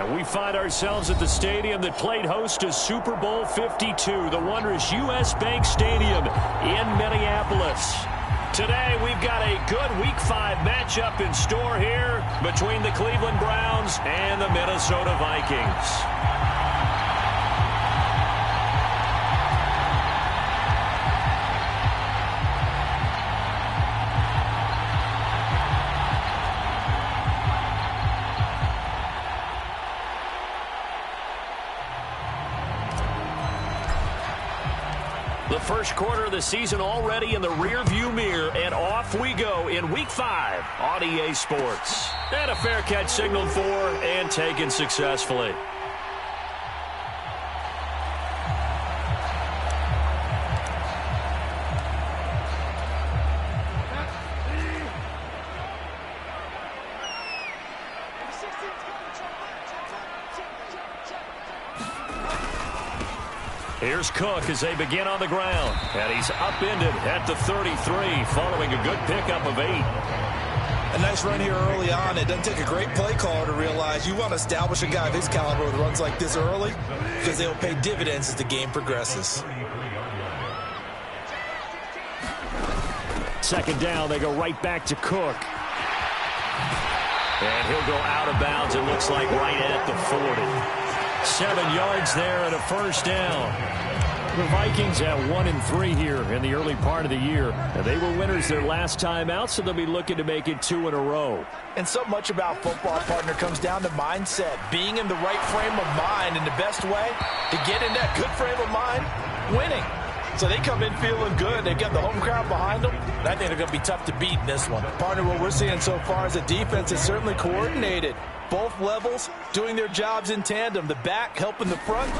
And we find ourselves at the stadium that played host to Super Bowl 52, the wondrous U.S. Bank Stadium in Minneapolis. Today, we've got a good Week 5 matchup in store here between the Cleveland Browns and the Minnesota Vikings. The first quarter of the season already in the rearview mirror, and off we go in Week 5 on EA Sports. And a fair catch signaled for and taken successfully. Here's Cook as they begin on the ground. And he's upended at the 33 following a good pickup of 8. A nice run here early on. It doesn't take a great play caller to realize you want to establish a guy of his caliber with runs like this early because they'll pay dividends as the game progresses. Second down, they go right back to Cook. And he'll go out of bounds, it looks like right at the 40. 7 yards there and a first down. The Vikings at 1-3 here in the early part of the year. And they were winners their last time out, so they'll be looking to make it 2 in a row. And so much about football, partner, comes down to mindset. Being in the right frame of mind, and the best way to get in that good frame of mind, winning. So they come in feeling good. They've got the home crowd behind them. And I think they're going to be tough to beat in this one. Partner, what we're seeing so far is the defense is certainly coordinated. Both levels doing their jobs in tandem. The back helping the front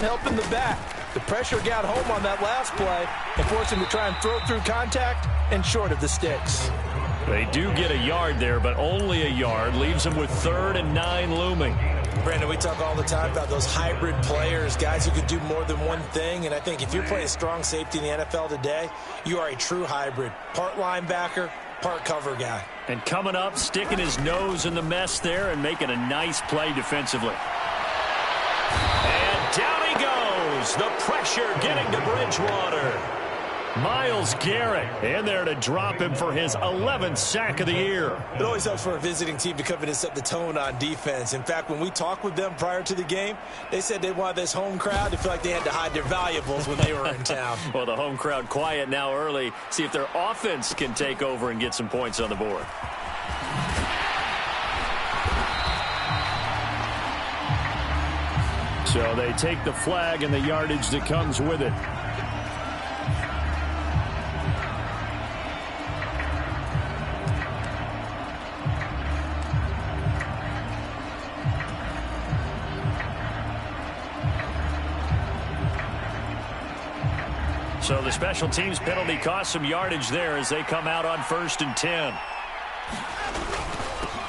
helping the back. The pressure got home on that last play and forced him to try and throw through contact and short of the sticks. They do get a yard there, but only a yard. Leaves them with 3rd and 9 looming. Brandon, we talk all the time about those hybrid players, guys who can do more than one thing. And I think if you're playing strong safety in the NFL today, you are a true hybrid. Part linebacker, part cover guy. And coming up, sticking his nose in the mess there and making a nice play defensively. And down he goes. The pressure getting to Bridgewater. Myles Garrett in there to drop him for his 11th sack of the year. It always helps for a visiting team to come in and set the tone on defense. In fact, when we talked with them prior to the game, they said they wanted this home crowd to feel like they had to hide their valuables when they were in town. Well, the home crowd quiet now early. See if their offense can take over and get some points on the board. So they take the flag and the yardage that comes with it. So the special teams penalty cost some yardage there as they come out on 1st and 10.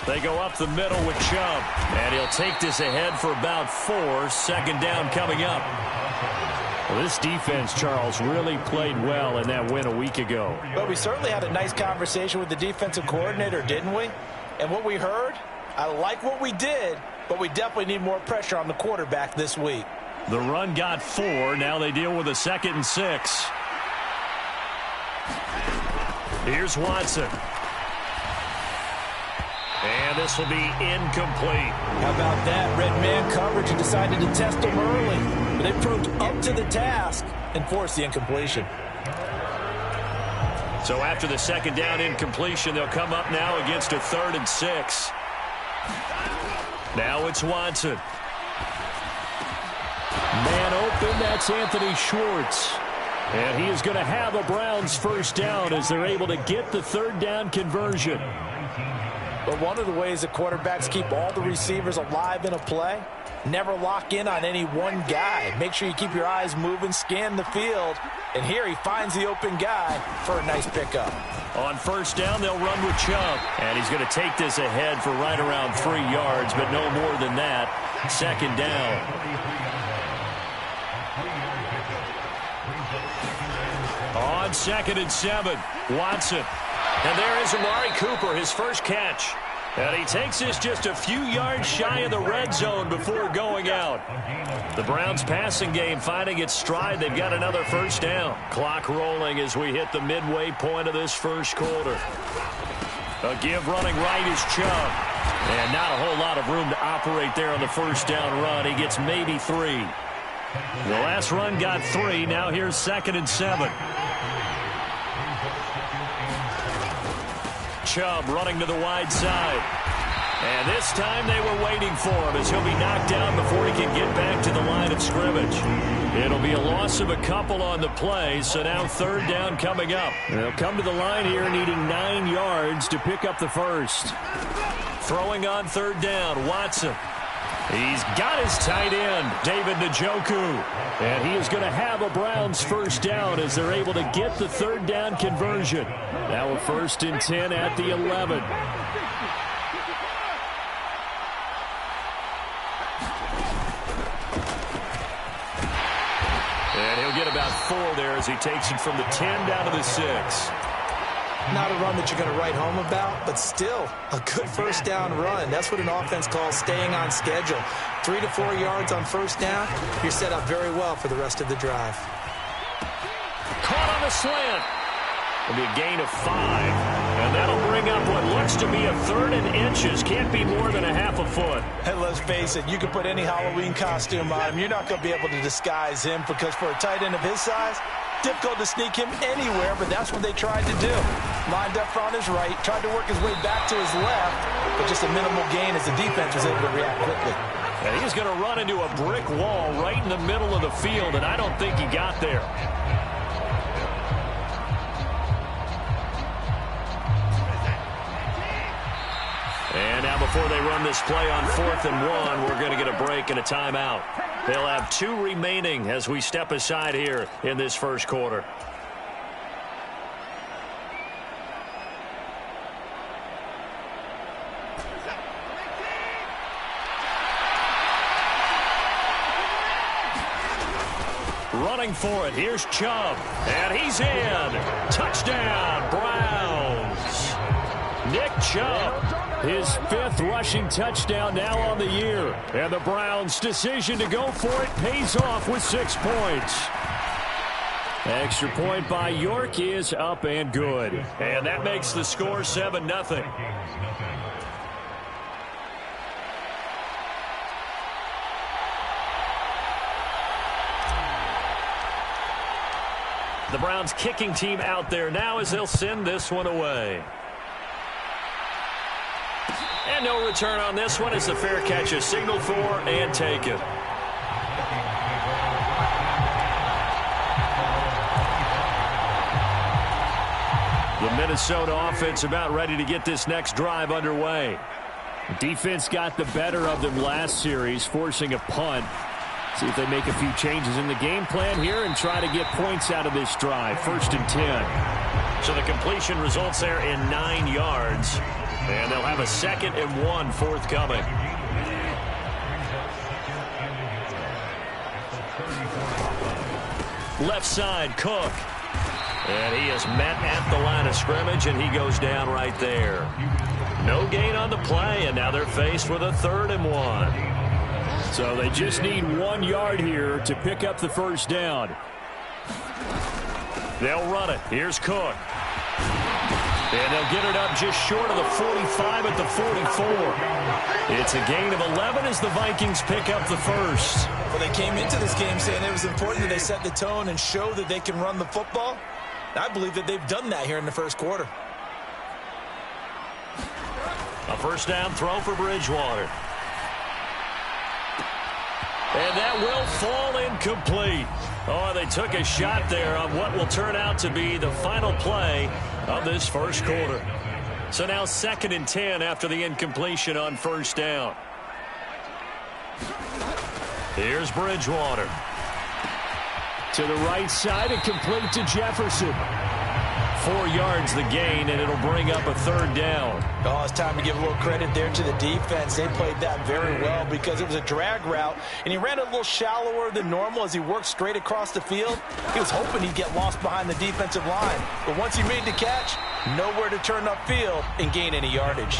They go up the middle with Chubb. And he'll take this ahead for about 4. 2nd down coming up. Well, this defense, Charles, really played well in that win a week ago. Well, we certainly had a nice conversation with the defensive coordinator, didn't we? And what we heard, I like what we did, but we definitely need more pressure on the quarterback this week. The run got 4. Now they deal with a 2nd and 6. Here's Watson. And this will be incomplete. How about that? Red man coverage and decided to test him early. But they proved up to the task and forced the incompletion. So after the 2nd down incompletion, they'll come up now against a 3rd and 6. Now it's Watson. Man open, that's Anthony Schwartz. And he is going to have a Browns 1st down as they're able to get the 3rd down conversion. But one of the ways that quarterbacks keep all the receivers alive in a play, never lock in on any one guy. Make sure you keep your eyes moving, scan the field. And here he finds the open guy for a nice pickup. On 1st down, they'll run with Chubb. And he's going to take this ahead for right around 3 yards, but no more than that. 2nd down. On 2nd and 7, Watson. And there is Amari Cooper, his first catch. And he takes this just a few yards shy of the red zone before going out. The Browns passing game finding its stride. They've got another first down. Clock rolling as we hit the midway point of this first quarter. A give running right is Chubb. And not a whole lot of room to operate there on the first down run. He gets maybe 3. The last run got 3. Now here's 2nd and 7. Chubb running to the wide side. And this time they were waiting for him as he'll be knocked down before he can get back to the line of scrimmage. It'll be a loss of a couple on the play, so now 3rd down coming up. They'll come to the line here needing 9 yards to pick up the first. Throwing on 3rd down, Watson. He's got his tight end, David Njoku. And he is going to have a Browns first down as they're able to get the 3rd down conversion. Now a 1st and 10 at the 11. And he'll get about 4 there as he takes it from the 10 down to the 6. Not a run that you're going to write home about, but still a good first down run. That's what an offense calls staying on schedule. 3 to 4 yards on first down, you're set up very well for the rest of the drive. Caught on the slant. It'll be a gain of 5. And that'll bring up what looks to be a 3rd and inches. Can't be more than a half a foot. And let's face it, you can put any Halloween costume on him. You're not going to be able to disguise him because for a tight end of his size, difficult to sneak him anywhere, but that's what they tried to do. Lined up on his right, tried to work his way back to his left, but just a minimal gain as the defense was able to react quickly. And he's going to run into a brick wall right in the middle of the field, and I don't think he got there. And now before they run this play on 4th and 1, we're going to get a break and a timeout. They'll have 2 remaining as we step aside here in this first quarter. Running for it. Here's Chubb. And he's in. Touchdown, Browns. Nick Chubb. His 5th rushing touchdown now on the year. And the Browns' decision to go for it pays off with 6 points. Extra point by York is up and good. And that makes the score 7-0. The Browns kicking team out there now as they'll send this one away. And no return on this one as the fair catch is signaled for and taken. The Minnesota offense about ready to get this next drive underway. The defense got the better of them last series, forcing a punt. See if they make a few changes in the game plan here and try to get points out of this drive. 1st and 10. So the completion results there in 9 yards. And they'll have a 2nd and 1 forthcoming. Left side, Cook. And he is met at the line of scrimmage, and he goes down right there. No gain on the play, and now they're faced with a 3rd and 1. So they just need 1 yard here to pick up the first down. They'll run it. Here's Cook. And they'll get it up just short of the 45 at the 44. It's a gain of 11 as the Vikings pick up the first. Well, they came into this game saying it was important that they set the tone and show that they can run the football. I believe that they've done that here in the first quarter. A first down throw for Bridgewater. And that will fall incomplete. Oh, they took a shot there on what will turn out to be the final play of this first quarter. So now 2nd and 10 after the incompletion on first down. Here's Bridgewater. To the right side and complete to Jefferson. 4 yards the gain, and it'll bring up a 3rd down. Oh, it's time to give a little credit there to the defense. They played that very well because it was a drag route, and he ran a little shallower than normal as he worked straight across the field. He was hoping he'd get lost behind the defensive line, but once he made the catch, nowhere to turn upfield and gain any yardage.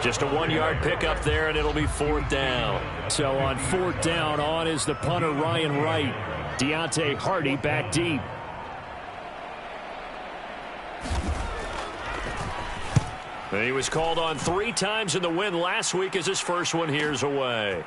Just a 1-yard pickup there, and it'll be 4th down. So on 4th down, on is the punter, Ryan Wright. Deontay Hardy back deep. He was called on 3 times in the win last week as his first one here's away.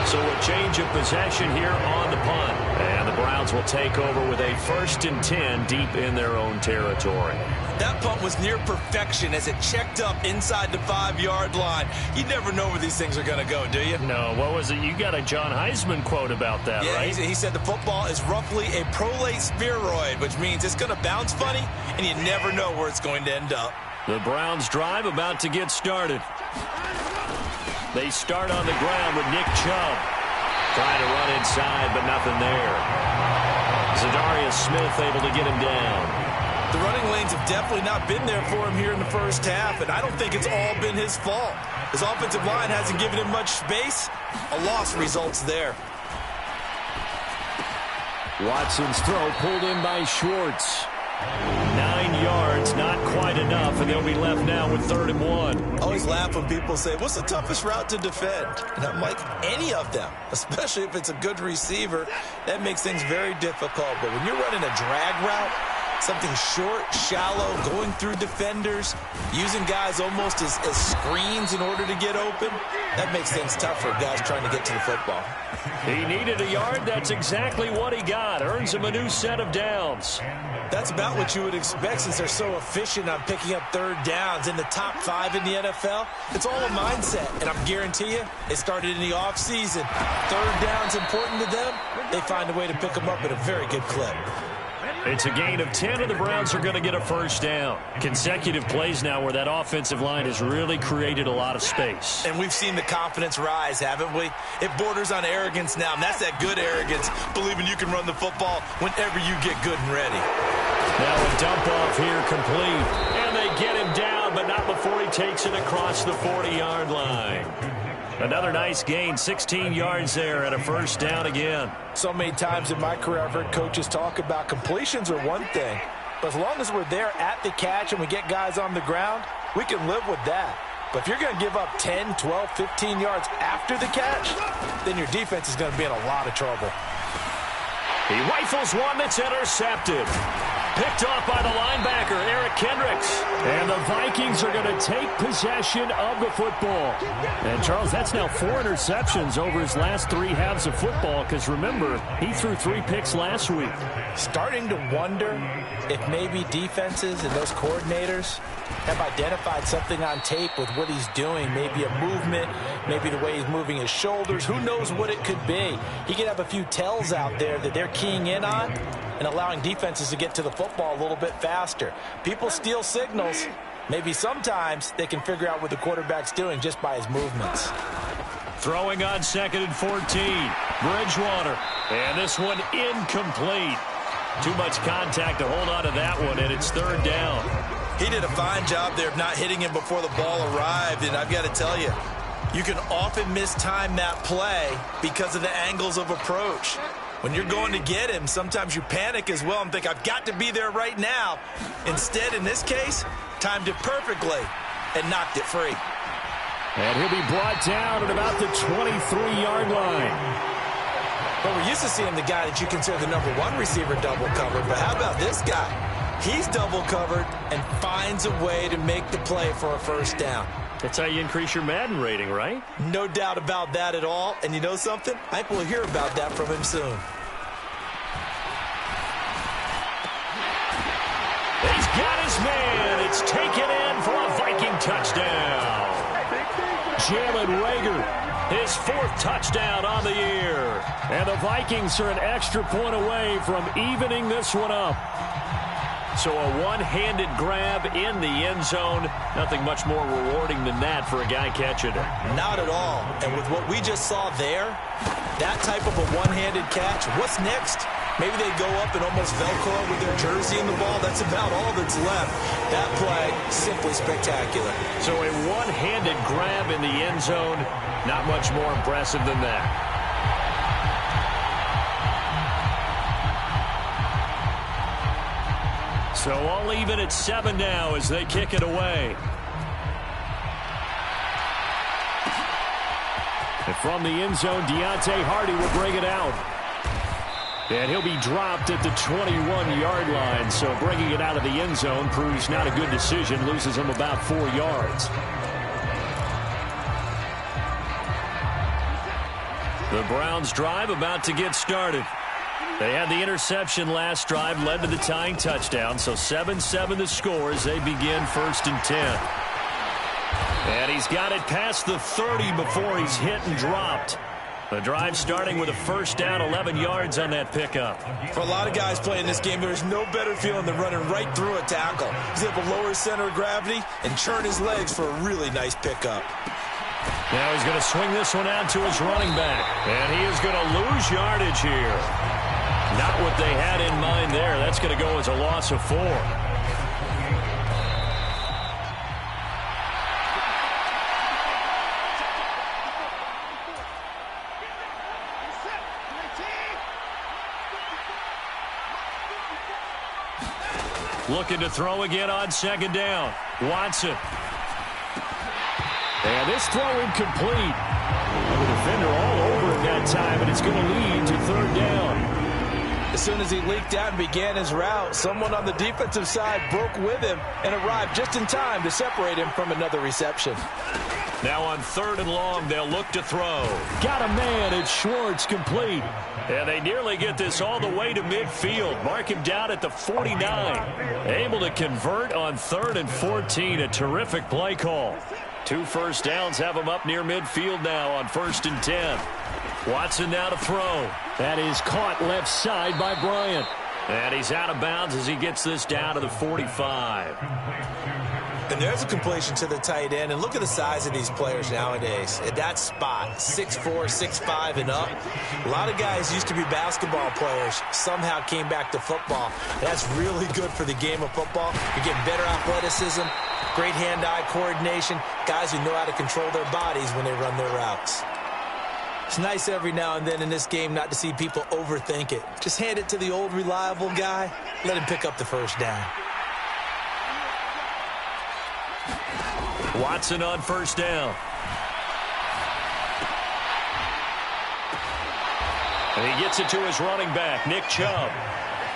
So a change of possession here on the punt. And the Browns will take over with a 1st and 10 deep in their own territory. That punt was near perfection as it checked up inside the 5-yard line. You never know where these things are going to go, do you? No, what was it? You got a John Heisman quote about that, right? Yeah, he said the football is roughly a prolate spheroid, which means it's going to bounce funny, and you never know where it's going to end up. The Browns drive about to get started. They start on the ground with Nick Chubb. Trying to run inside, but nothing there. Zadarius Smith able to get him down. The running lanes have definitely not been there for him here in the first half, and I don't think it's all been his fault. His offensive line hasn't given him much space. A loss results there. Watson's throw pulled in by Schwartz. 9 yards, not quite enough, and they'll be left now with 3rd and 1. I always laugh when people say, what's the toughest route to defend? And I'm like, any of them, especially if it's a good receiver. That makes things very difficult. But when you're running a drag route, something short, shallow, going through defenders, using guys almost as screens in order to get open, that makes things tough for guys trying to get to the football. He needed a yard. That's exactly what he got. Earns him a new set of downs. That's about what you would expect since they're so efficient on picking up 3rd downs. In the top 5 in the NFL, it's all a mindset. And I guarantee you, it started in the offseason. 3rd down's important to them. They find a way to pick them up at a very good clip. It's a gain of 10, and the Browns are going to get a 1st down. Consecutive plays now where that offensive line has really created a lot of space. And we've seen the confidence rise, haven't we? It borders on arrogance now, and that's that good arrogance, believing you can run the football whenever you get good and ready. Now a dump off here complete, and they get him down, but not before he takes it across the 40-yard line. Another nice gain, 16 yards there, and a 1st down again. So many times in my career I've heard coaches talk about completions are one thing, but as long as we're there at the catch and we get guys on the ground, we can live with that. But if you're going to give up 10, 12, 15 yards after the catch, then your defense is going to be in a lot of trouble. He rifles one that's intercepted. Picked off by the linebacker, Eric Kendricks. And the Vikings are going to take possession of the football. And, Charles, that's now 4 interceptions over his last 3 halves of football because, remember, he threw 3 picks last week. Starting to wonder if maybe defenses and those coordinators have identified something on tape with what he's doing. Maybe a movement, maybe the way he's moving his shoulders. Who knows what it could be? He could have a few tells out there that they're keying in on and allowing defenses to get to the football a little bit faster. People steal signals. Maybe sometimes they can figure out what the quarterback's doing just by his movements. Throwing on 2nd and 14. Bridgewater. And this one incomplete. Too much contact to hold on to that one, and it's 3rd down. He did a fine job there of not hitting him before the ball arrived, and I've got to tell you, you can often mistime that play because of the angles of approach. When you're going to get him, sometimes you panic as well and think, I've got to be there right now. Instead, in this case, timed it perfectly and knocked it free. And he'll be brought down at about the 23-yard line. Well, we're used to seeing the guy that you consider the number 1 receiver double covered, but how about this guy? He's double covered and finds a way to make the play for a 1st down. That's how you increase your Madden rating, right? No doubt about that at all. And you know something? I think we'll hear about that from him soon. He's got his man. It's taken in for a Viking touchdown. Jalen Reagor, his 4th touchdown on the year. And the Vikings are an extra point away from evening this one up. So a one-handed grab in the end zone. Nothing much more rewarding than that for a guy catching it. Not at all. And with what we just saw there, that type of a one-handed catch, what's next? Maybe they go up and almost Velcro with their jersey in the ball. That's about all that's left. That play, simply spectacular. So a one-handed grab in the end zone, not much more impressive than that. So all even at 7 now as they kick it away. And from the end zone, Deontay Hardy will bring it out. And he'll be dropped at the 21-yard line. So bringing it out of the end zone proves not a good decision. Loses him about 4 yards. The Browns drive about to get started. They had the interception last drive, led to the tying touchdown. So 7-7 the score as they begin 1st and 10. And he's got it past the 30 before he's hit and dropped. The drive starting with a first down, 11 yards on that pickup. For a lot of guys playing this game, there's no better feeling than running right through a tackle. He's able to lower his center of gravity and churn his legs for a really nice pickup. Now he's going to swing this one out to his running back. And he is going to lose yardage here. Not what they had in mind there. That's going to go as a loss of 4. Looking to throw again on 2nd down. Watson. And this throw incomplete. The defender all over it that time, and it's going to lead to 3rd down. As soon as he leaked out and began his route, someone on the defensive side broke with him and arrived just in time to separate him from another reception. Now on 3rd and long, they'll look to throw. Got a man. It's Schwartz, complete. And they nearly get this all the way to midfield. Mark him down at the 49. Able to convert on 3rd and 14. A terrific play call. 2 first downs have him up near midfield now on 1st and 10. Watson now to throw. That is caught left side by Bryant. And he's out of bounds as he gets this down to the 45. And there's a completion to the tight end. And look at the size of these players nowadays. At that spot, 6'4", 6'5", and up. A lot of guys used to be basketball players, somehow came back to football. That's really good for the game of football. You're getting better athleticism, great hand-eye coordination, guys who know how to control their bodies when they run their routes. It's nice every now and then in this game not to see people overthink it. Just hand it to the old reliable guy, let him pick up the first down. Watson on 1st down. And he gets it to his running back, Nick Chubb.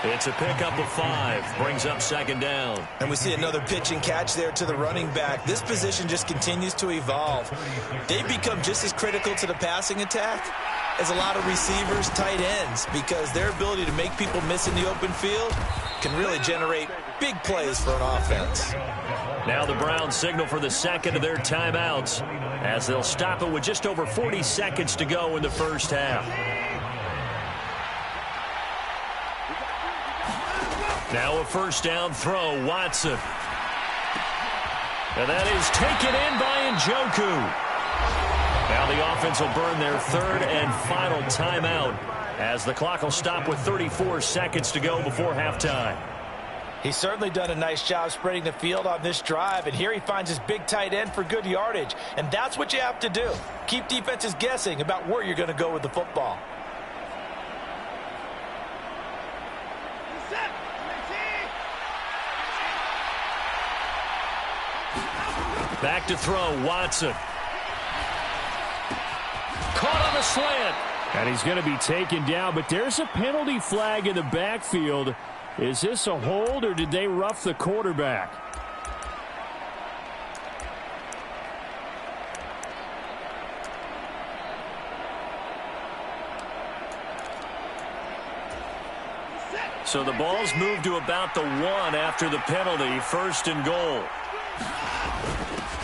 It's a pickup of 5. Brings up 2nd down. And we see another pitch and catch there to the running back. This position just continues to evolve. They've become just as critical to the passing attack as a lot of receivers, tight ends, because their ability to make people miss in the open field can really generate big plays for an offense. Now the Browns signal for the second of their timeouts as they'll stop it with just over 40 seconds to go in the first half. Now a first down throw, Watson. And that is taken in by Njoku. Now the offense will burn their 3rd and final timeout as the clock will stop with 34 seconds to go before halftime. He's certainly done a nice job spreading the field on this drive, and here he finds his big tight end for good yardage. And that's what you have to do. Keep defenses guessing about where you're going to go with the football. Back to throw, Watson. Caught on the slant. And he's going to be taken down, but there's a penalty flag in the backfield. Is this a hold, or did they rough the quarterback? So the ball's moved to about the 1 after the penalty, 1st and goal.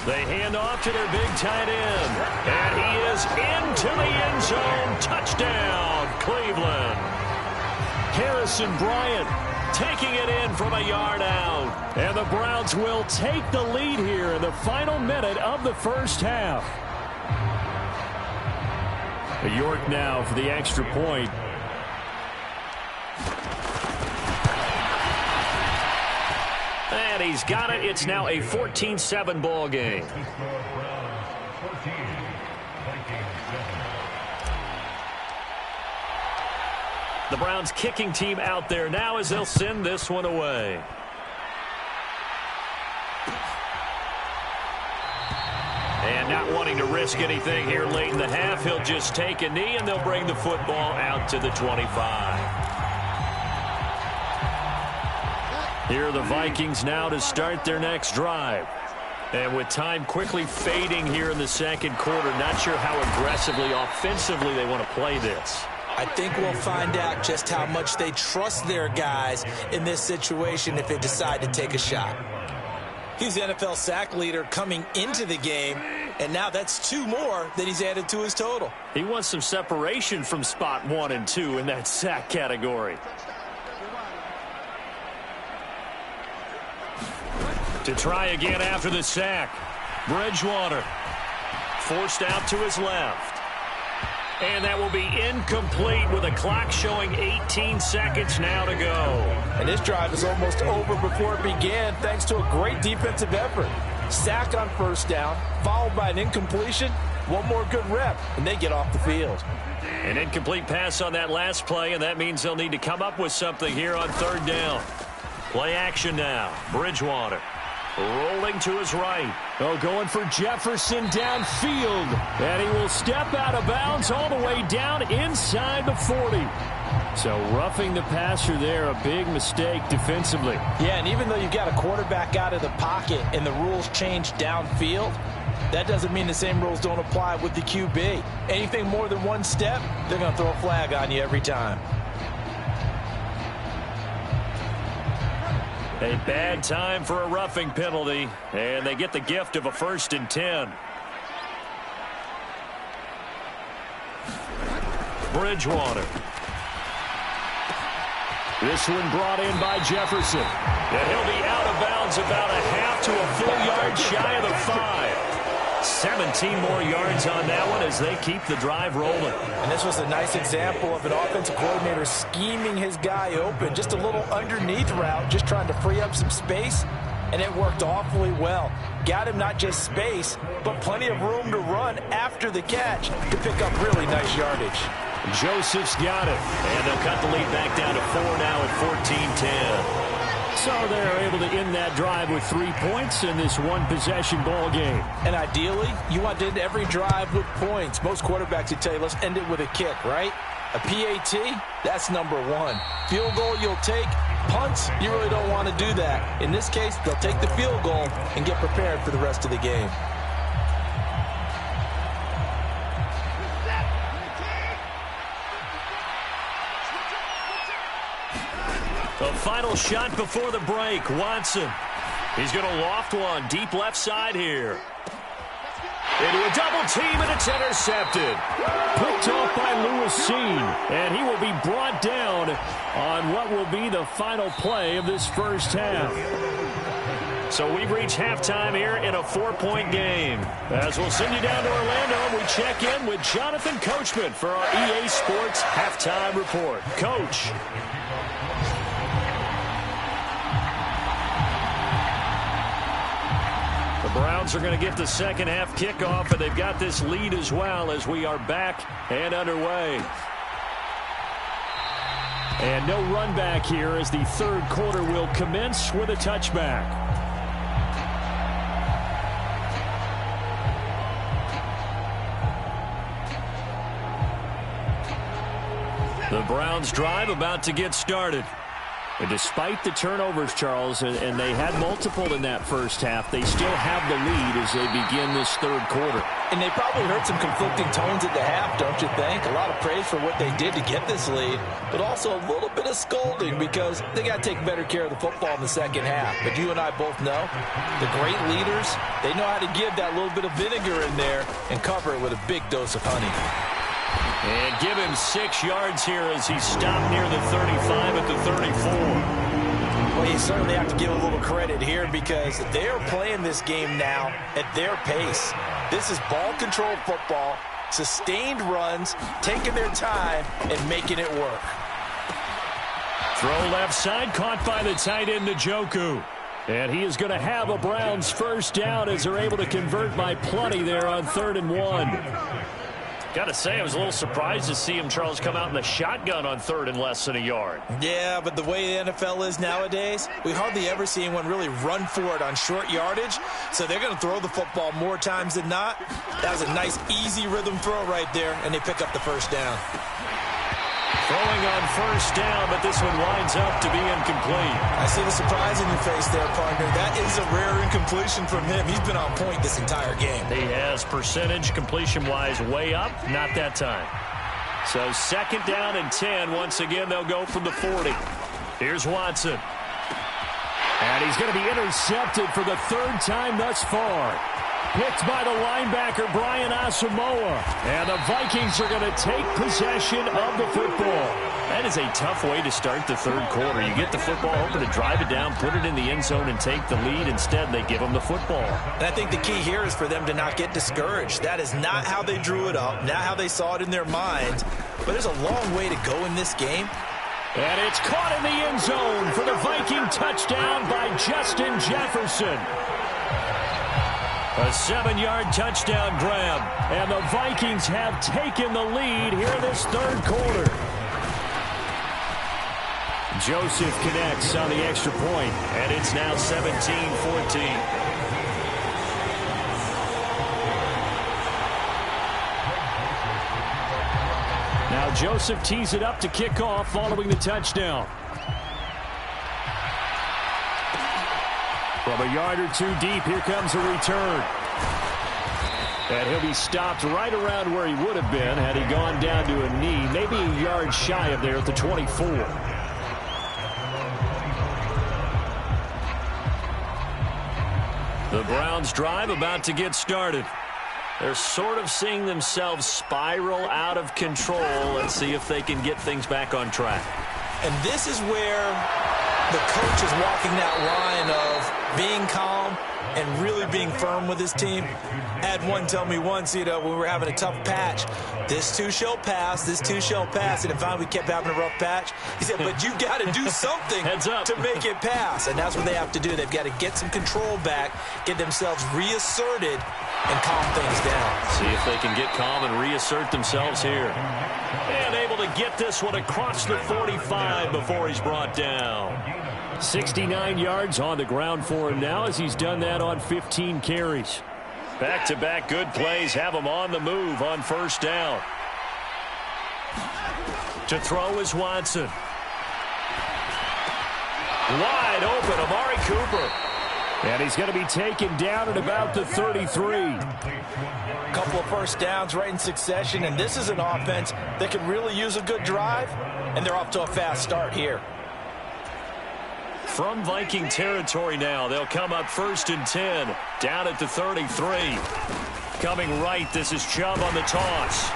They hand off to their big tight end. And he is into the end zone. Touchdown, Cleveland. Harrison Bryant taking it in from a yard out. And the Browns will take the lead here in the final minute of the first half. York now for the extra point. And he's got it. It's now a 14-7 ball game. The Browns kicking team out there now as they'll send this one away. And not wanting to risk anything here late in the half, he'll just take a knee and they'll bring the football out to the 25. Here are the Vikings now to start their next drive. And with time quickly fading here in the second quarter, not sure how aggressively, offensively they want to play this. I think we'll find out just how much they trust their guys in this situation if they decide to take a shot. He's the NFL sack leader coming into the game, and now that's 2 more that he's added to his total. He wants some separation from spot 1 and 2 in that sack category. To try again after the sack. Bridgewater forced out to his left. And that will be incomplete with a clock showing 18 seconds now to go. And this drive is almost over before it began thanks to a great defensive effort. Sack on first down, followed by an incompletion. One more good rep, and they get off the field. An incomplete pass on that last play, and that means they'll need to come up with something here on third down. Play action now. Bridgewater rolling to his right. Oh, going for Jefferson downfield. And he will step out of bounds all the way down inside the 40. So roughing the passer there, a big mistake defensively. Yeah, and even though you've got a quarterback out of the pocket and the rules change downfield, that doesn't mean the same rules don't apply with the QB. Anything more than one step, they're going to throw a flag on you every time. A bad time for a roughing penalty, and they get the gift of a 1st and 10. Bridgewater. This one brought in by Jefferson. And he'll be out of bounds about a half to a full yard shy of the 5. 17 more yards on that one as they keep the drive rolling. And this was a nice example of an offensive coordinator scheming his guy open. Just a little underneath route, just trying to free up some space, and it worked awfully well. Got him not just space, but plenty of room to run after the catch to pick up really nice yardage. Joseph's got it, and they'll cut the lead back down to 4 now at 14-10. So they're able to end that drive with 3 points in this one-possession ball game. And ideally, you want to end every drive with points. Most quarterbacks would tell you, let's end it with a kick, right? A PAT, that's number 1. Field goal, you'll take. Punts, you really don't want to do that. In this case, they'll take the field goal and get prepared for the rest of the game. The final shot before the break. Watson. He's going to loft one deep left side here. Into a double team, and it's intercepted. Picked off by Lewis Seen, and he will be brought down on what will be the final play of this first half. So we've reached halftime here in a 4-point game. As we'll send you down to Orlando, we check in with Jonathan Coachman for our EA Sports Halftime Report. Coach. The Browns are going to get the second half kickoff, and they've got this lead as well as we are back and underway. And no run back here as the third quarter will commence with a touchback. The Browns drive about to get started. And despite the turnovers, Charles, and they had multiple in that first half, they still have the lead as they begin this third quarter. And they probably heard some conflicting tones at the half, don't you think? A lot of praise for what they did to get this lead, but also a little bit of scolding because they got to take better care of the football in the second half. But you and I both know the great leaders, they know how to give that little bit of vinegar in there and cover it with a big dose of honey. And give him 6 yards here as he stopped near the 35 at the 34. Well, you certainly have to give a little credit here because they are playing this game now at their pace. This is ball-controlled football, sustained runs, taking their time, and making it work. Throw left side, caught by the tight end, Njoku. And he is going to have a Browns first down as they're able to convert by plenty there on 3rd and 1. Got to say, I was a little surprised to see him, Charles, come out in the shotgun on 3rd and less than a yard. Yeah, but the way the NFL is nowadays, we hardly ever see anyone really run for it on short yardage. So they're going to throw the football more times than not. That was a nice, easy rhythm throw right there, and they pick up the first down. Throwing on first down, but this one winds up to be incomplete. I see the surprise in your face there, partner. That is a rare incompletion from him. He's been on point this entire game. He has percentage completion-wise way up. Not that time. So 2nd down and 10. Once again, they'll go from the 40. Here's Watson. And he's going to be intercepted for the 3rd time thus far. Picked by the linebacker, Brian Asamoah. And the Vikings are going to take possession of the football. That is a tough way to start the 3rd quarter. You get the football, hoping to drive it down, put it in the end zone, and take the lead. Instead, they give them the football. And I think the key here is for them to not get discouraged. That is not how they drew it up, not how they saw it in their minds. But there's a long way to go in this game. And it's caught in the end zone for the Viking touchdown by Justin Jefferson. A 7-yard touchdown grab, and the Vikings have taken the lead here in this 3rd quarter. Joseph connects on the extra point, and it's now 17-14. Now Joseph tees it up to kick off following the touchdown. From a yard or two deep, here comes a return. And he'll be stopped right around where he would have been had he gone down to a knee, maybe a yard shy of there at the 24. The Browns drive about to get started. They're sort of seeing themselves spiral out of control. Let's see if they can get things back on track. And this is where the coach is walking that line of being calm and really being firm with his team. I had one tell me once, when we were having a tough patch, this too shall pass, this too shall pass. And if finally we kept having a rough patch, he said, but you got to do something to make it pass. And that's what they have to do. They've got to get some control back, get themselves reasserted, and calm things down. See if they can get calm and reassert themselves here. And able to get this one across the 45 before he's brought down. 69 yards on the ground for him now as he's done that on 15 carries. Back-to-back good plays have him on the move on first down. To throw is Watson. Wide open, Amari Cooper. And he's going to be taken down at about the 33. A couple of first downs right in succession, and this is an offense that could really use a good drive, and they're off to a fast start here. From Viking territory now, they'll come up 1st and 10, down at the 33. Coming right, this is Chubb on the toss.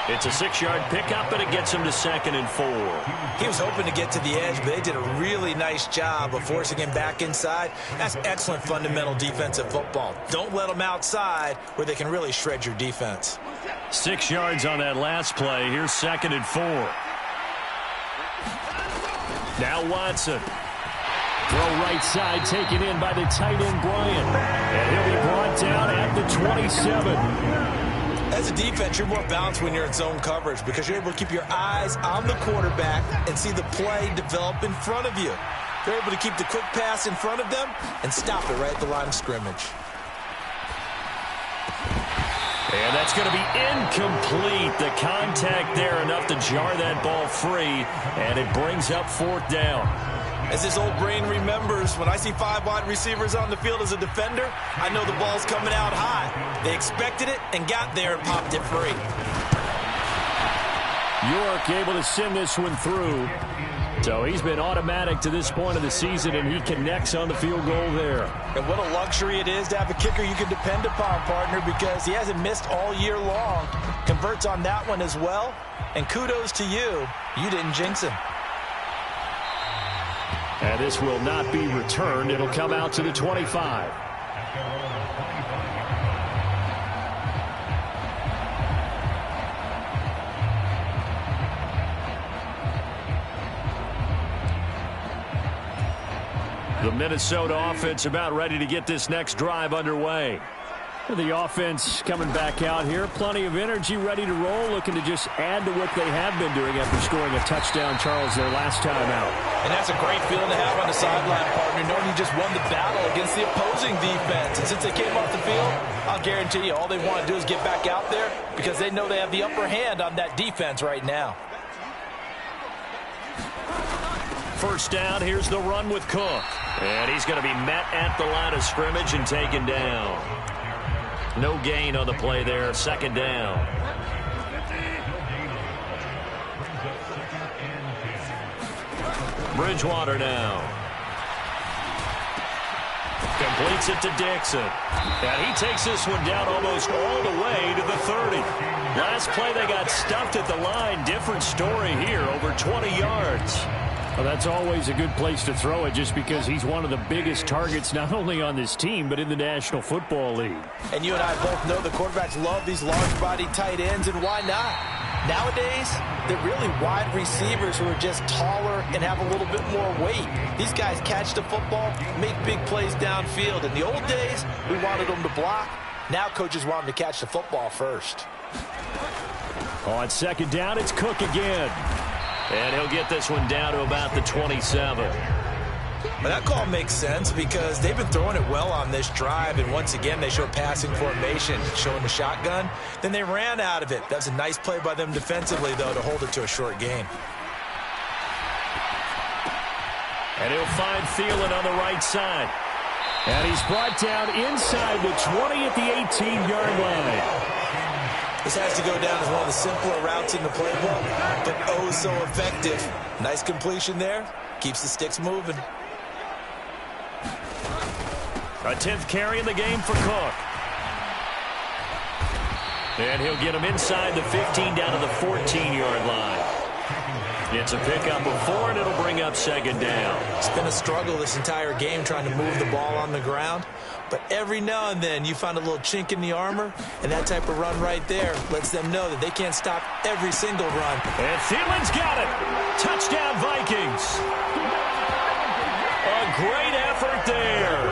It's a 6-yard pickup, and it gets him to 2nd and 4. He was hoping to get to the edge, but they did a really nice job of forcing him back inside. That's excellent fundamental defensive football. Don't let them outside where they can really shred your defense. 6 yards on that last play. Here's 2nd and 4. Now Watson. Throw right side, taken in by the tight end, Bryant. And he'll be brought down at the 27. As a defense, you're more balanced when you're in zone coverage because you're able to keep your eyes on the quarterback and see the play develop in front of you. You're able to keep the quick pass in front of them and stop it right at the line of scrimmage. And that's going to be incomplete. The contact there enough to jar that ball free, and it brings up 4th down. As his old brain remembers, when I see 5 wide receivers on the field as a defender, I know the ball's coming out high. They expected it and got there and popped it free. York able to send this one through. So he's been automatic to this point of the season, and he connects on the field goal there. And what a luxury it is to have a kicker you can depend upon, partner, because he hasn't missed all year long. Converts on that one as well. And kudos to you. You didn't jinx him. And this will not be returned. It'll come out to the 25. The Minnesota offense about ready to get this next drive underway. The offense coming back out here. Plenty of energy, ready to roll, looking to just add to what they have been doing after scoring a touchdown, Charles, their last time out. And that's a great feeling to have on the sideline, partner, knowing you just won the battle against the opposing defense. And since they came off the field, I'll guarantee you all they want to do is get back out there because they know they have the upper hand on that defense right now. First down, here's the run with Cook. And he's going to be met at the line of scrimmage and taken down. No gain on the play there. Second down. Bridgewater now. Completes it to Dixon. And he takes this one down almost all the way to the 30. Last play they got stuffed at the line. Different story here. Over 20 yards. Well, that's always a good place to throw it just because he's one of the biggest targets not only on this team but in the National Football League. And you and I both know the quarterbacks love these large-bodied tight ends, and why not? Nowadays, they're really wide receivers who are just taller and have a little bit more weight. These guys catch the football, make big plays downfield. In the old days, we wanted them to block. Now coaches want them to catch the football first. On second down, it's Cook again. And he'll get this one down to about the 27. Well, that call makes sense because they've been throwing it well on this drive, and once again they show passing formation, showing the shotgun. Then they ran out of it. That's a nice play by them defensively, though, to hold it to a short gain. And he'll find Thielen on the right side. And he's brought down inside the 20 at the 18-yard line. This has to go down as one of the simpler routes in the playbook, but oh so effective. Nice completion there. Keeps the sticks moving. A 10th carry in the game for Cook. And he'll get him inside the 15 down to the 14-yard line. It's a pickup of 4, and it'll bring up second down. It's been a struggle this entire game trying to move the ball on the ground. But every now and then you find a little chink in the armor, and that type of run right there lets them know that they can't stop every single run. And Thielen's got it. Touchdown, Vikings. A great effort there.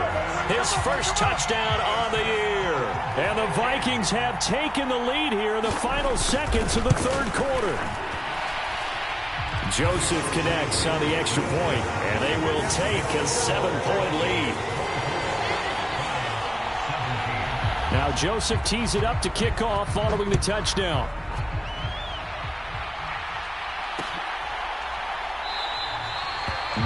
His first touchdown on the year. And the Vikings have taken the lead here in the final seconds of the third quarter. Joseph connects on the extra point, and they will take a 7-point lead. Now Joseph tees it up to kick off following the touchdown.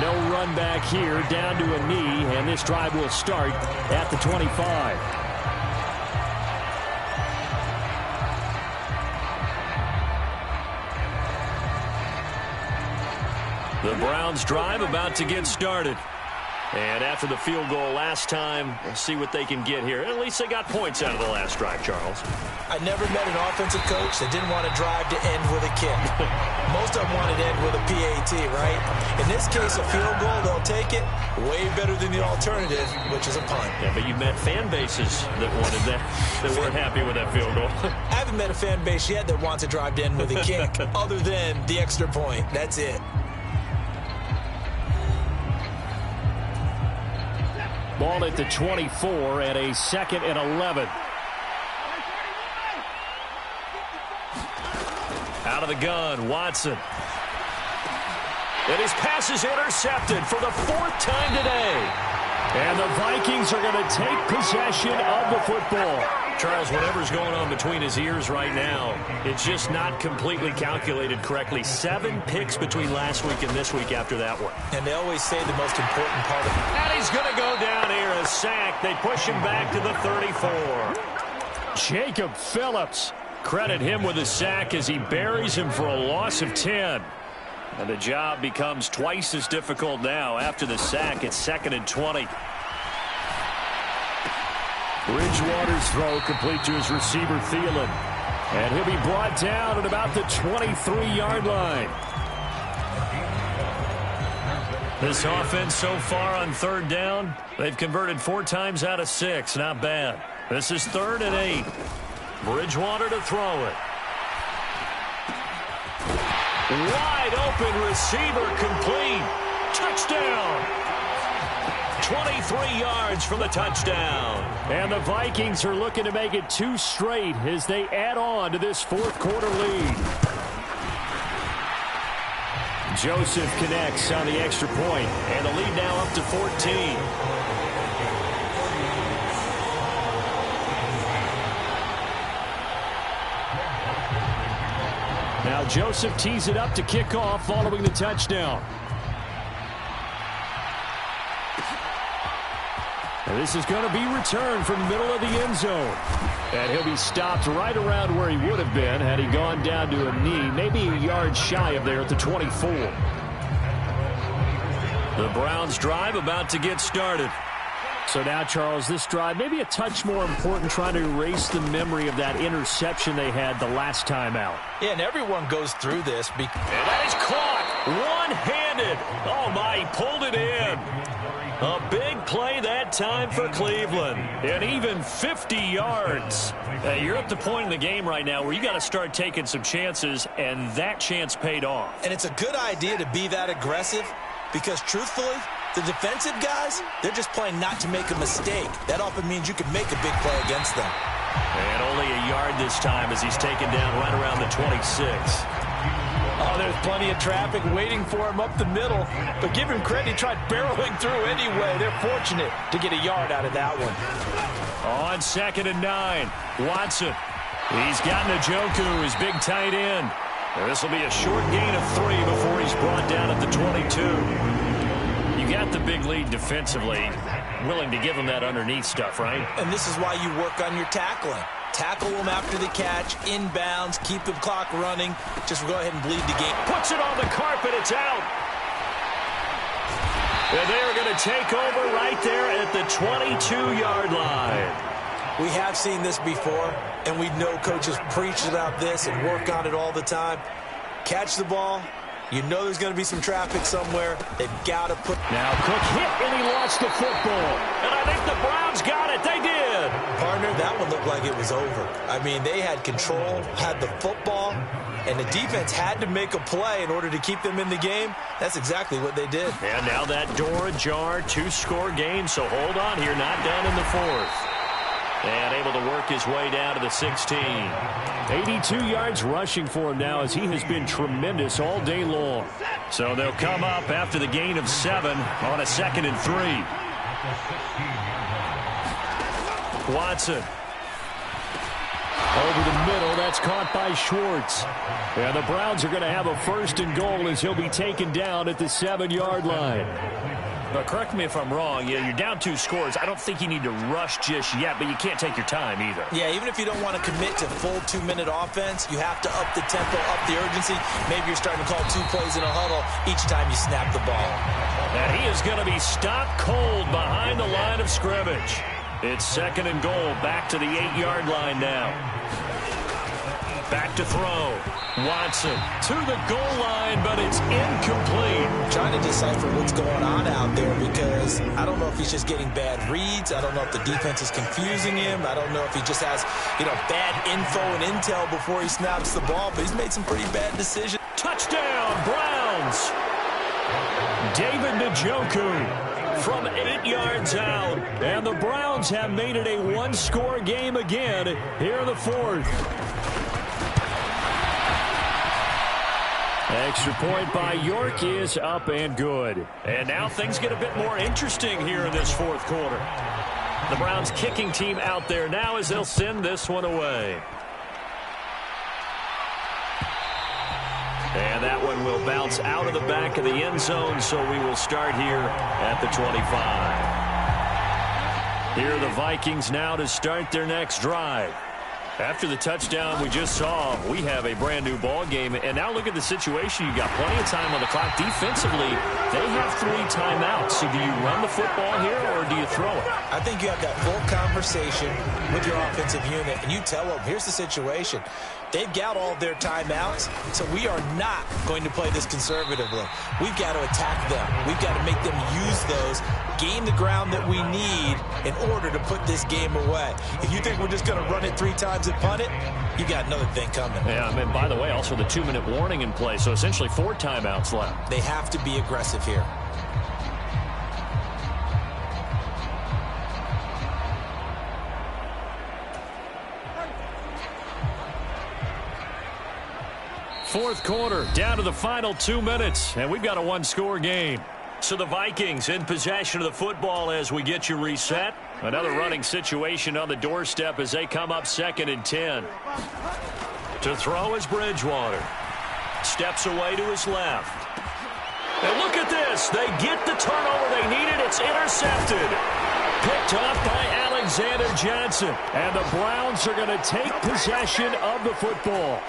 No run back here, down to a knee, and this drive will start at the 25. The Browns drive about to get started. And after the field goal last time, we'll see what they can get here. At least they got points out of the last drive, Charles. I never met an offensive coach that didn't want to drive to end with a kick. Most of them wanted to end with a PAT, right? In this case, a field goal, they'll take it. Way better than the alternative, which is a punt. Yeah, but you've met fan bases that wanted that, that weren't happy with that field goal. I haven't met a fan base yet that wants to drive to end with a kick, other than the extra point. That's it. Ball at the 24 at a 2nd and 11. Out of the gun, Watson. And his pass is intercepted for the 4th time today. And the Vikings are going to take possession of the football. Charles, whatever's going on between his ears right now, it's just not completely calculated correctly. 7 picks between last week and this week after that one. And they always say the most important part of it. And he's going to go down here, a sack. They push him back to the 34. Jacob Phillips. Credit him with a sack as he buries him for a loss of 10. And the job becomes twice as difficult now after the sack. It's 2nd and 20. Bridgewater's throw complete to his receiver, Thielen. And he'll be brought down at about the 23-yard line. This offense so far on 3rd down, they've converted 4 times out of 6. Not bad. This is 3rd and 8. Bridgewater to throw it. Wide open receiver complete. Touchdown. 23 yards from the touchdown. And the Vikings are looking to make it 2 straight as they add on to this fourth quarter lead. Joseph connects on the extra point, and the lead now up to 14. Now Joseph tees it up to kick off following the touchdown. And this is going to be returned from the middle of the end zone. And he'll be stopped right around where he would have been had he gone down to a knee, maybe a yard shy of there at the 24. The Browns drive about to get started. So now, Charles, this drive maybe a touch more important, trying to erase the memory of that interception they had the last time out. Yeah, and everyone goes through this. And that is caught one-handed. Oh, my, he pulled it in. A big play that time for Cleveland. And even 50 yards. You're at the point in the game right now where you got to start taking some chances, and that chance paid off. And it's a good idea to be that aggressive because, truthfully, the defensive guys, they're just playing not to make a mistake. That often means you can make a big play against them. And only a yard this time as he's taken down right around the 26. Oh, there's plenty of traffic waiting for him up the middle. But give him credit, he tried barreling through anyway. They're fortunate to get a yard out of that one. On 2nd and 9, Watson. He's got Njoku, his big tight end. This will be a short gain of 3 before he's brought down at the 22. You got the big lead defensively, willing to give him that underneath stuff, right? And this is why you work on your tackling. Tackle them after the catch, inbounds, keep the clock running. Just go ahead and bleed the game. Puts it on the carpet, it's out. And they are going to take over right there at the 22-yard line. We have seen this before, and we know coaches preach about this and work on it all the time. Catch the ball. You know there's going to be some traffic somewhere. They've got to put... Now Cook hit, and he lost the football. And I think the Browns got it. They did. Partner, that one looked like it was over. I mean, they had control, had the football, and the defense had to make a play in order to keep them in the game. That's exactly what they did. And now that door ajar, 2-score game, so hold on here, not done in the 4th. And able to work his way down to the 16. 82 yards rushing for him now as he has been tremendous all day long. So they'll come up after the gain of 7 on a 2nd and 3. Watson. Over the middle, that's caught by Schwartz. And the Browns are going to have a 1st and goal as he'll be taken down at the 7-yard line. But correct me if I'm wrong, you're down 2 scores. I don't think you need to rush just yet, but you can't take your time either. Yeah, even if you don't want to commit to full 2-minute offense, you have to up the tempo, up the urgency. Maybe you're starting to call 2 plays in a huddle each time you snap the ball. And he is going to be stopped cold behind the line of scrimmage. It's 2nd and goal, back to the 8-yard line now. Back to throw. Watson to the goal line, but it's incomplete. Trying to decipher what's going on out there because I don't know if he's just getting bad reads. I don't know if the defense is confusing him. I don't know if he just has, bad info and intel before he snaps the ball, but he's made some pretty bad decisions. Touchdown, Browns. David Njoku from 8 yards out. And the Browns have made it a 1-score game again here in the 4th. Extra point by York is up and good. And now things get a bit more interesting here in this 4th quarter. The Browns kicking team out there now as they'll send this one away. And that one will bounce out of the back of the end zone, so we will start here at the 25. Here are the Vikings now to start their next drive. After the touchdown we just saw, we have a brand-new ball game. And now look at the situation. You got plenty of time on the clock. Defensively, they have 3 timeouts. So do you run the football here or do you throw it? I think you have that full conversation with your offensive unit, and you tell them, here's the situation. They've got all their timeouts, so we are not going to play this conservatively. We've got to attack them. We've got to make them use those, gain the ground that we need in order to put this game away. If you think we're just going to run it 3 times and punt it, you got another thing coming. Yeah, I mean, by the way, also the 2-minute warning in play, so essentially 4 timeouts left. They have to be aggressive here. fourth quarter, down to the final 2 minutes, and we've got a one-score game. So the Vikings in possession of the football as we get you reset. Another running situation on the doorstep as they come up 2nd and 10. To throw is Bridgewater. Steps away to his left. And look at this. They get the turnover they needed. It's intercepted. Picked off by Alexander Johnson. And the Browns are going to take possession of the football.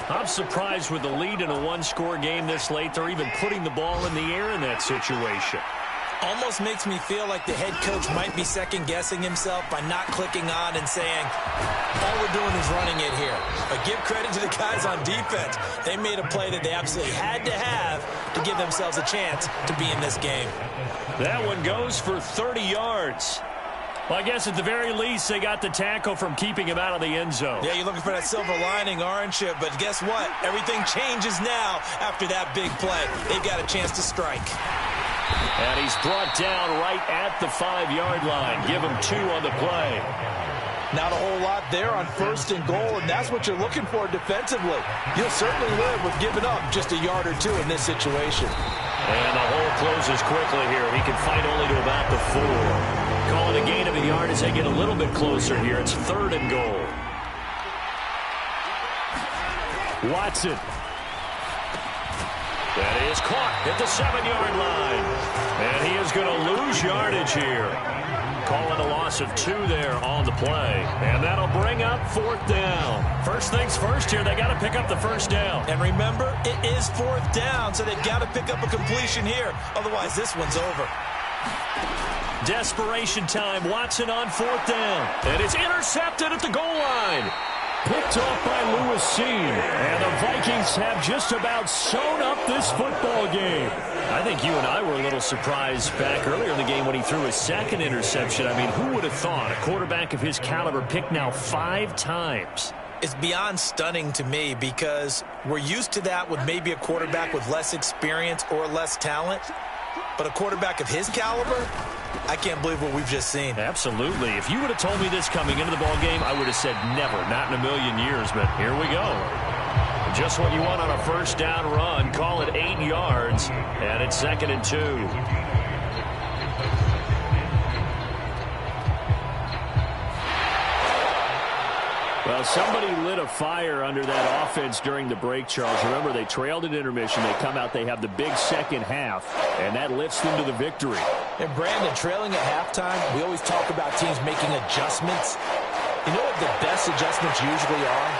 I'm surprised with the lead in a one-score game this late. They're even putting the ball in the air in that situation. Almost makes me feel like the head coach might be second-guessing himself by not clicking on and saying, all we're doing is running it here. But give credit to the guys on defense. They made a play that they absolutely had to have to give themselves a chance to be in this game. That one goes for 30 yards. Well, I guess at the very least, they got the tackle from keeping him out of the end zone. Yeah, you're looking for that silver lining, aren't you? But guess what? Everything changes now after that big play. They've got a chance to strike. And he's brought down right at the 5-yard line. Give him 2 on the play. Not a whole lot there on 1st and goal, and that's what you're looking for defensively. You'll certainly live with giving up just a yard or 2 in this situation. And the hole closes quickly here. He can fight only to about the 4. Call it a gain of a yard as they get a little bit closer here. It's 3rd and goal. Watson. That is caught at the 7-yard line. And he is going to lose yardage here. Calling a loss of 2 there on the play. And that'll bring up 4th down. First things first here, they got to pick up the first down. And remember, it is 4th down, so they've got to pick up a completion here. Otherwise, this one's over. Desperation time. Watson on 4th down. And it's intercepted at the goal line. Picked off by Lewis Cine. And the Vikings have just about sewn up this football game. I think you and I were a little surprised back earlier in the game when he threw his 2nd interception. I mean, who would have thought a quarterback of his caliber picked now 5 times? It's beyond stunning to me because we're used to that with maybe a quarterback with less experience or less talent. But a quarterback of his caliber, I can't believe what we've just seen. Absolutely. If you would have told me this coming into the ball game, I would have said never, not in a million years. But here we go. Just what you want on a first down run. Call it 8 yards, and it's 2nd and 2. Well, somebody lit a fire under that offense during the break, Charles. Remember, they trailed at intermission. They come out, they have the big second half, and that lifts them to the victory. And, Brandon, trailing at halftime, we always talk about teams making adjustments. You know what the best adjustments usually are?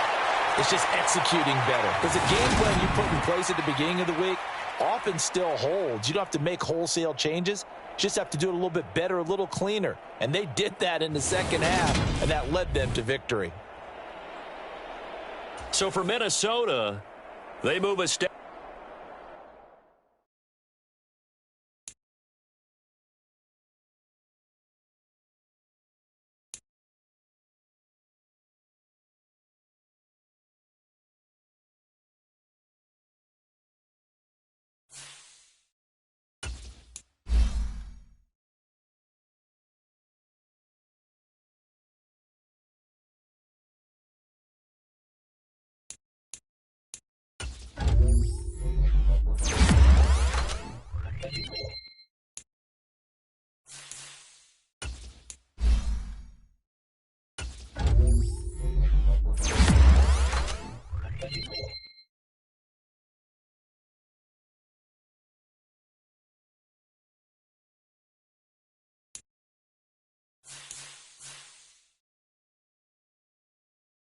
It's just executing better. Because the game plan you put in place at the beginning of the week often still holds. You don't have to make wholesale changes. Just have to do it a little bit better, a little cleaner. And they did that in the second half, and that led them to victory. So for Minnesota, they move a step.